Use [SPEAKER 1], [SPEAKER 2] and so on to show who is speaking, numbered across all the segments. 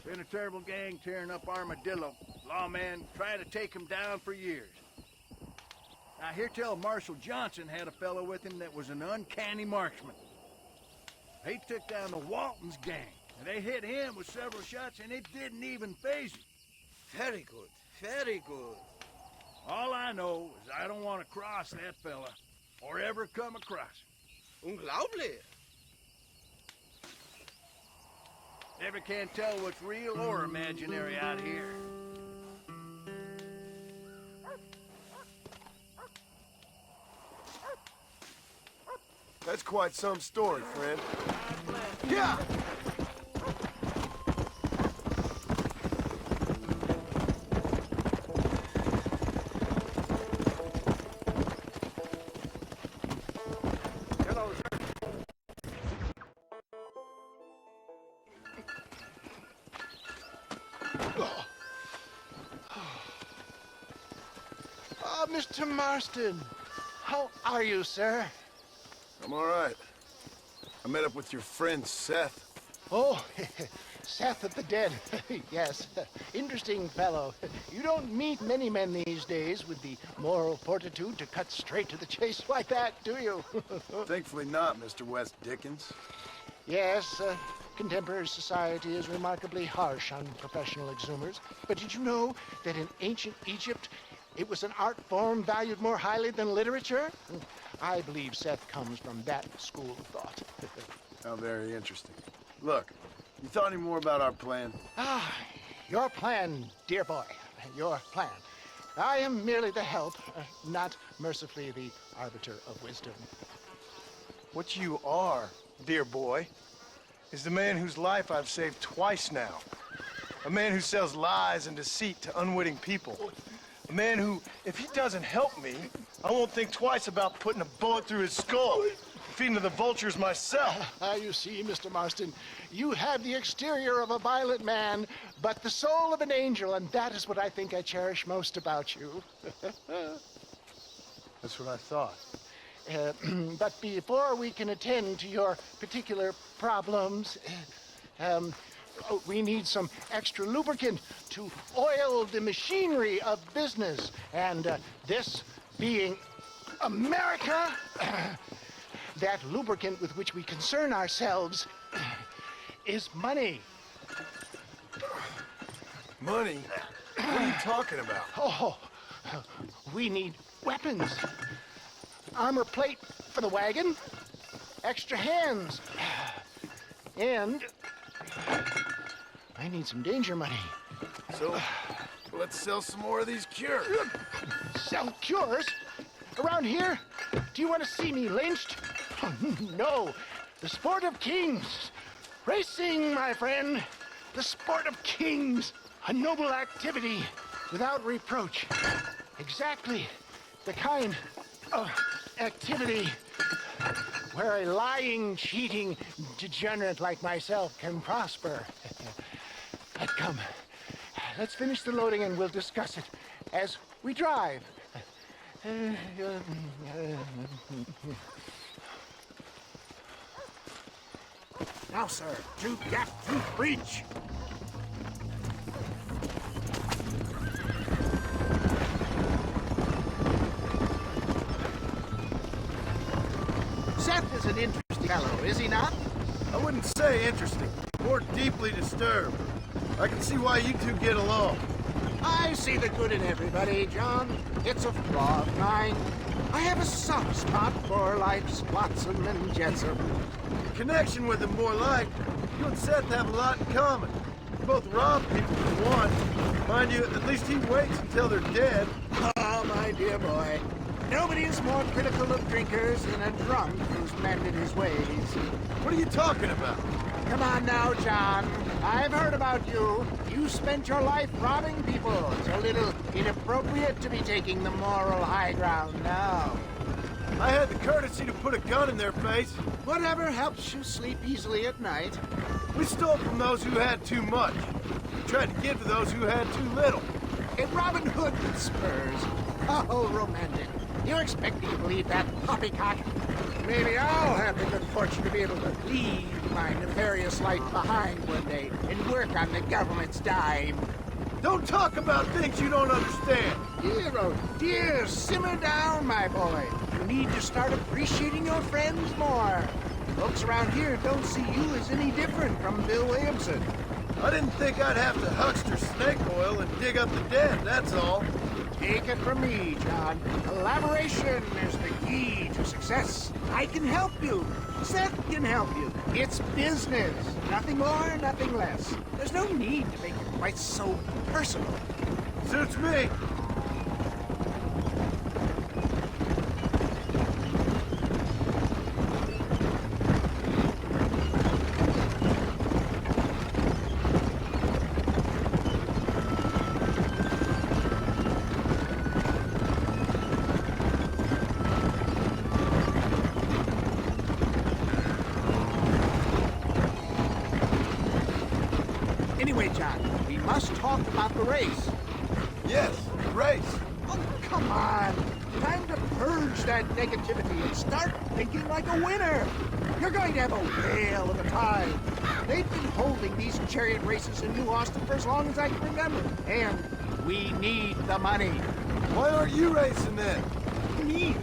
[SPEAKER 1] Been a terrible gang tearing up Armadillo. Lawman trying to take him down for years. I hear tell Marshal Johnson had a fellow with him that was an uncanny marksman. He took down the Walton's gang, and they hit him with several shots, and it didn't even faze him.
[SPEAKER 2] Very good, very good.
[SPEAKER 1] All I know is I don't want to cross that fella, or ever come across him.
[SPEAKER 2] Unglaublich.
[SPEAKER 1] Never can tell what's real or imaginary out here.
[SPEAKER 3] That's quite some story, friend. Yeah!
[SPEAKER 1] Hello, sir.
[SPEAKER 4] Mr. Marston. How are you, sir?
[SPEAKER 3] I'm all right. I met up with your friend, Seth.
[SPEAKER 4] Oh, Seth of the Dead. Yes, interesting fellow. You don't meet many men these days with the moral fortitude to cut straight to the chase like that, do you?
[SPEAKER 3] Thankfully not, Mr. West Dickens.
[SPEAKER 4] Yes, contemporary society is remarkably harsh on professional exhumers. But did you know that in ancient Egypt, it was an art form valued more highly than literature? I believe Seth comes from that school of thought.
[SPEAKER 3] How very interesting. Look, you thought any more about our plan?
[SPEAKER 4] Ah, your plan, dear boy. Your plan. I am merely the help, not mercifully the arbiter of wisdom.
[SPEAKER 5] What you are, dear boy, is the man whose life I've saved twice now. A man who sells lies and deceit to unwitting people. A man who, if he doesn't help me, I won't think twice about putting a bullet through his skull, feeding to the vultures myself.
[SPEAKER 4] You see, Mr. Marston, you have the exterior of a violent man, but the soul of an angel, and that is what I think I cherish most about you.
[SPEAKER 5] That's what I thought.
[SPEAKER 4] But before we can attend to your particular problems, we need some extra lubricant to oil the machinery of business. And this being America, that lubricant with which we concern ourselves is money.
[SPEAKER 3] Money? What are you talking about?
[SPEAKER 4] Oh, we need weapons. Armor plate for the wagon, extra hands, and I need some danger money.
[SPEAKER 3] So, let's sell some more of these cures.
[SPEAKER 4] Sell cures? Around here? Do you want to see me lynched? No. The sport of kings. Racing, my friend. The sport of kings. A noble activity without reproach. Exactly the kind of activity where a lying, cheating degenerate like myself can prosper. But come, let's finish the loading and we'll discuss it as we drive. Now, sir, to gap to breach. Seth is an interesting fellow, is he not?
[SPEAKER 3] I wouldn't say interesting, more deeply disturbed. I can see why you two get along.
[SPEAKER 4] I see the good in everybody, John. It's a flaw of mine. I have a soft spot for life's flotsam and jetsam.
[SPEAKER 3] In connection with him, more like, you and Seth have a lot in common. You both rob people for one. Mind you, at least he waits until they're dead.
[SPEAKER 4] Oh, my dear boy. Nobody is more critical of drinkers than a drunk who's mended his ways.
[SPEAKER 3] What are you talking about?
[SPEAKER 4] Come on now, John. I've heard about you. You spent your life robbing people. It's a little inappropriate to be taking the moral high ground now.
[SPEAKER 3] I had the courtesy to put a gun in their face.
[SPEAKER 4] Whatever helps you sleep easily at night.
[SPEAKER 3] We stole from those who had too much. We tried to give to those who had too little.
[SPEAKER 4] A Robin Hood with spurs. Oh, romantic. You expect me to believe that poppycock? Maybe I'll have the good fortune to be able to leave my nefarious life behind one day and work on the government's dime.
[SPEAKER 3] Don't talk about things you don't understand.
[SPEAKER 4] Dear, oh dear, simmer down, my boy. You need to start appreciating your friends more. Folks around here don't see you as any different from Bill Williamson.
[SPEAKER 3] I didn't think I'd have to huckster snake oil and dig up the dead, that's all.
[SPEAKER 4] Take it from me, John. Collaboration is the key to success. I can help you. Seth can help you. It's business. Nothing more, nothing less. There's no need to make it quite so personal.
[SPEAKER 3] Suits me.
[SPEAKER 4] Anyway, John, we must talk about the race.
[SPEAKER 3] Yes, race.
[SPEAKER 4] Oh, come on. Time to purge that negativity and start thinking like a winner. You're going to have a whale of a time. They've been holding these chariot races in New Austin for as long as I can remember. And we need the money.
[SPEAKER 3] Why aren't you racing then?
[SPEAKER 4] Me?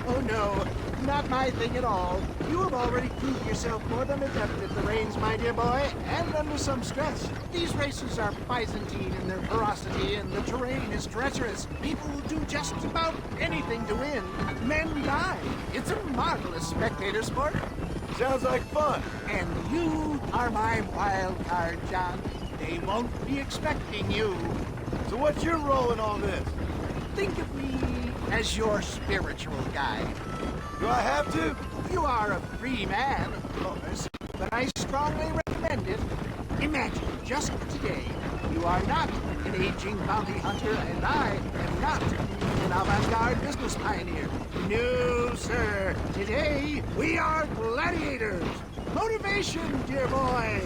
[SPEAKER 4] Oh, no. Not my thing at all. You have already proved yourself more than adept at the reins, my dear boy, and under some stress. These races are Byzantine in their ferocity, and the terrain is treacherous. People will do just about anything to win. Men die. It's a marvelous spectator sport.
[SPEAKER 3] Sounds like fun.
[SPEAKER 4] And you are my wild card, John. They won't be expecting you.
[SPEAKER 3] So what's your role in all this?
[SPEAKER 4] Think of me as your spiritual guide.
[SPEAKER 3] Do I have to?
[SPEAKER 4] You are a free man, of course, but I strongly recommend it. Imagine, just today, you are not an aging bounty hunter, and I am not an avant-garde business pioneer. No, sir. Today, we are gladiators. Motivation, dear boy.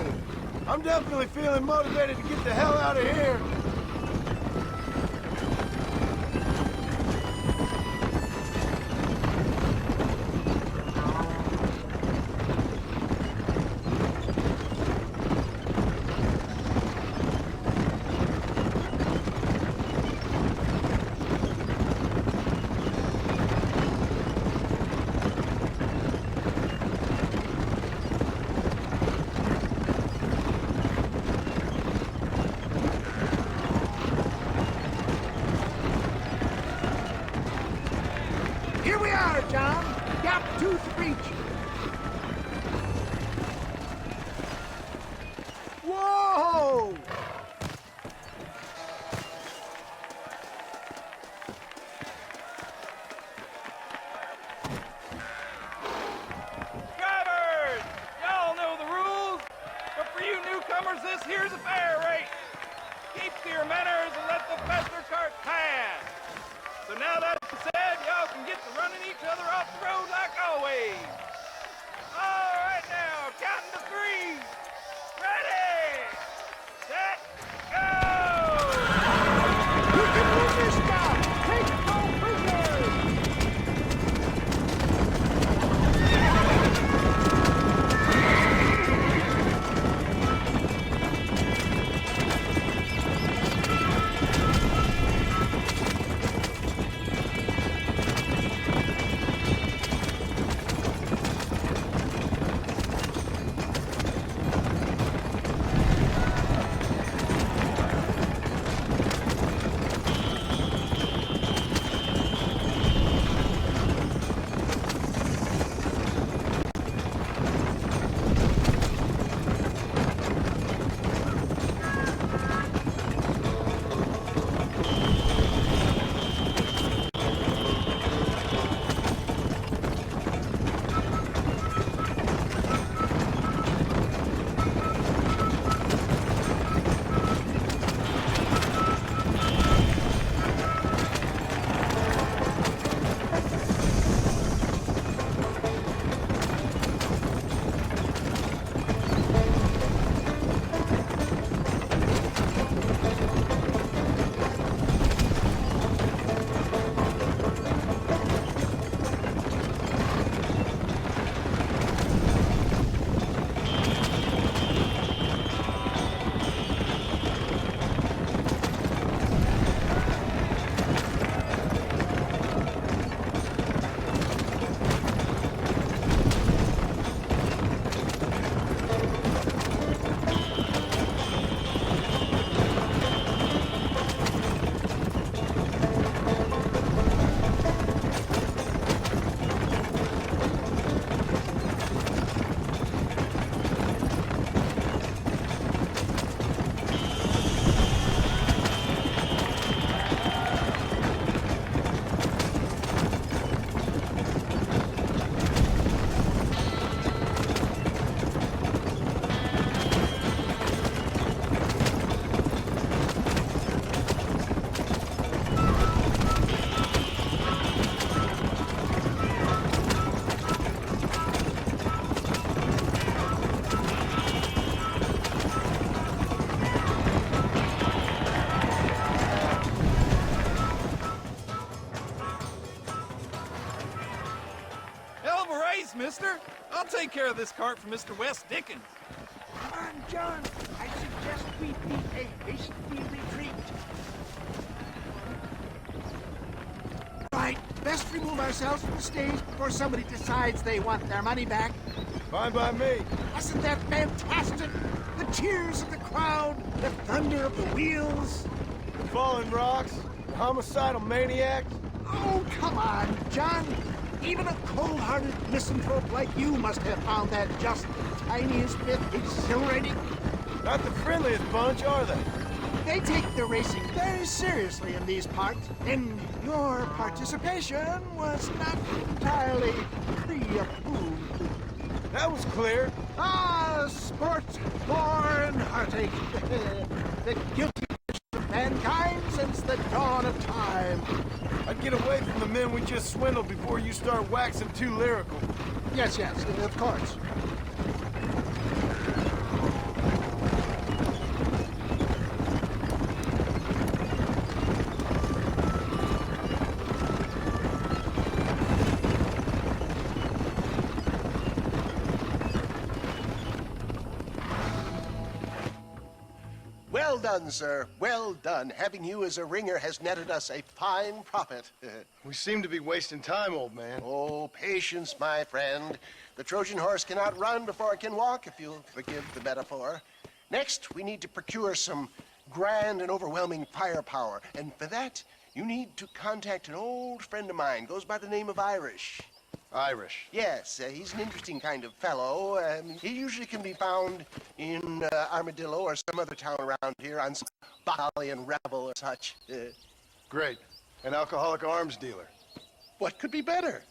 [SPEAKER 3] I'm definitely feeling motivated to get the hell out of here.
[SPEAKER 4] Here we are, John. Gap tooth reach. Whoa!
[SPEAKER 6] Drivers! Y'all know the rules, but for you newcomers, this here's a fair race. Keep to your manners and let the faster cart pass. So now that's said, y'all can get to running each other off the road like always. All right now, counting to 3. Ready, set, go!
[SPEAKER 4] You can win this job. Take no prisoners.
[SPEAKER 6] Please, mister. I'll take care of this cart for Mr. West Dickens.
[SPEAKER 4] Come on, John. I suggest we beat a hasty retreat. Right, best remove ourselves from the stage before somebody decides they want their money back.
[SPEAKER 5] Fine by me.
[SPEAKER 4] Wasn't that fantastic? The cheers of the crowd, the thunder of the wheels.
[SPEAKER 5] The falling rocks, the homicidal maniacs.
[SPEAKER 4] Oh, come on, John. Even a cold-hearted misanthrope like you must have found that just the tiniest bit exhilarating.
[SPEAKER 5] Not the friendliest bunch, are they?
[SPEAKER 4] They take the racing very seriously in these parts, and your participation was not entirely pre-approved.
[SPEAKER 5] That was clear.
[SPEAKER 4] Ah, sport, war, and heartache. The guilty of mankind since the dawn of time.
[SPEAKER 5] I'd get away from the men we just swindled before you start waxing too lyrical.
[SPEAKER 4] Yes, of course.
[SPEAKER 7] Well done, sir. Well done. Having you as a ringer has netted us a fine profit.
[SPEAKER 5] We seem to be wasting time, old man.
[SPEAKER 7] Oh, patience, my friend. The Trojan horse cannot run before it can walk, if you'll forgive the metaphor. Next, we need to procure some grand and overwhelming firepower. And for that, you need to contact an old friend of mine. Goes by the name of Irish.
[SPEAKER 5] Irish.
[SPEAKER 7] Yes, he's an interesting kind of fellow. He usually can be found in Armadillo or some other town around here on some battalion revel or such.
[SPEAKER 5] Great. An alcoholic arms dealer.
[SPEAKER 7] What could be better?